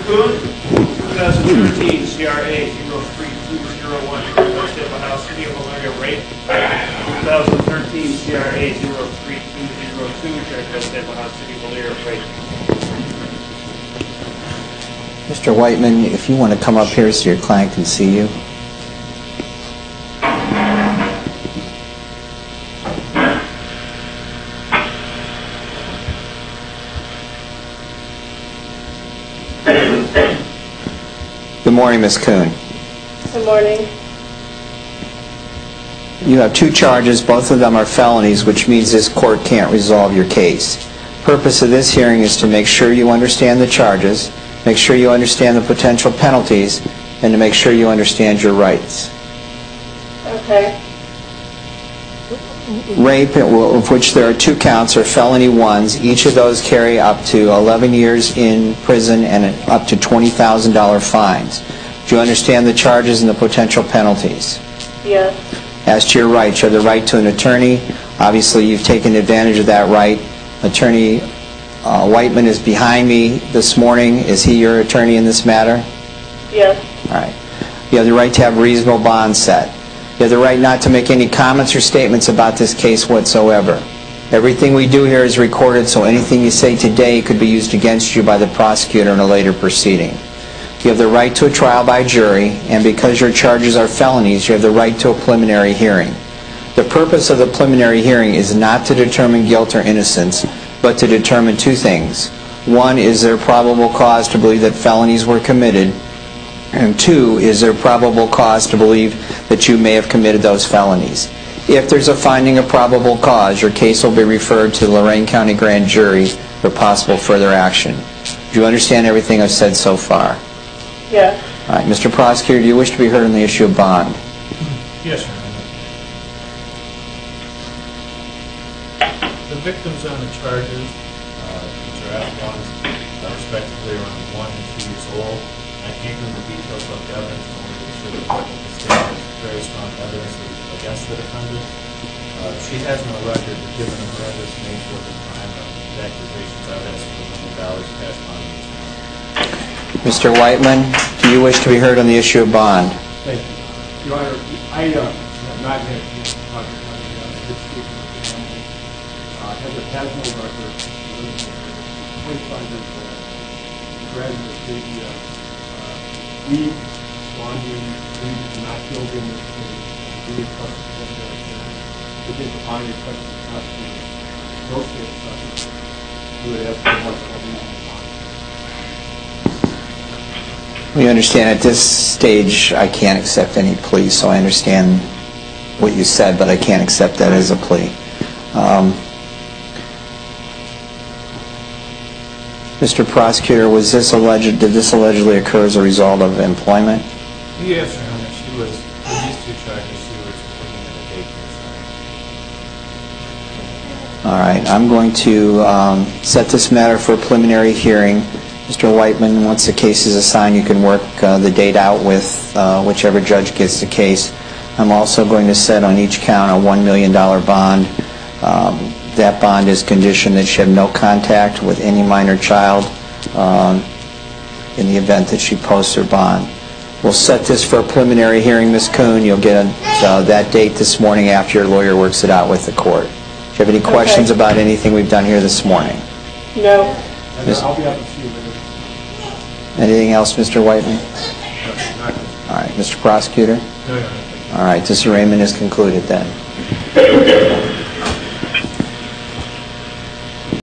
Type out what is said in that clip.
Koon, 2013 CRA 03201, Stable House, City of Elyria rape. 2013 CRA 03202, Stable House, City of Elyria rape. Mr. Whiteman, if you want to come up here so your client can see you. Good morning, Ms. Koon. Good morning. You have two charges. Both of them are felonies, which means this court can't resolve your case. The purpose of this hearing is to make sure you understand the charges, make sure you understand the potential penalties, and to make sure you understand your rights. Okay. Rape, of which there are two counts, are felony ones. Each of those carry up to 11 years in prison and up to $20,000 fines. Do you understand the charges and the potential penalties? Yes. As to your rights, you have the right to an attorney. Obviously, you've taken advantage of that right. Attorney Whiteman is behind me this morning. Is he your attorney in this matter? Yes. All right. You have the right to have reasonable bond set. You have the right not to make any comments or statements about this case whatsoever. Everything we do here is recorded, so anything you say today could be used against you by the prosecutor in a later proceeding. You have the right to a trial by jury, and because your charges are felonies, you have the right to a preliminary hearing. The purpose of the preliminary hearing is not to determine guilt or innocence, but to determine two things. One, is there probable cause to believe that felonies were committed? And two, is there probable cause to believe that you may have committed those felonies? If there's a finding of probable cause, your case will be referred to the Lorain County Grand Jury for possible further action. Do you understand everything I've said so far? Yes. All right, Mr. Prosecutor, do you wish to be heard on the issue of bond? Yes, Your Honor. The victims on the charges, which are outlaws, respectively around 1 and 2 years old. I can't go into details about the evidence, but I want to make sure the court understands very strong evidence against the defendant. She has no record, but given the horrendous nature of the crime and the accusations, I would ask for $1 million cash bond. Mr. Whiteman, do you wish to be heard on the issue of bond? Thank you. Your Honor, I have not had a chance to talk to somebody on this case with the family. Heather has no record. 25 years old. Graduate did we laundering, we did not build in this case. We did trust the we did define your question to prosecutors. No state prosecutors. We would ask for much more reason to bond. We understand at this stage I can't accept any plea, so I understand what you said, but I can't accept that as a plea. Mr. Prosecutor, was this alleged? Did this allegedly occur as a result of employment? Yes, Your Honor. She was, for these two charges, she was working at a daycare center. All right. I'm going to set this matter for a preliminary hearing. Mr. Whiteman, once the case is assigned, you can work the date out with whichever judge gets the case. I'm also going to set on each count a $1 million bond. That bond is conditioned that she have no contact with any minor child in the event that she posts her bond. We'll set this for a preliminary hearing, Ms. Koon. You'll get that date this morning after your lawyer works it out with the court. Do you have any questions about anything we've done here this morning? No. I'll be up to see you later. Anything else, Mr. Whiteman? All right, Mr. Prosecutor? No, Your Honor. All right, this arraignment is concluded then.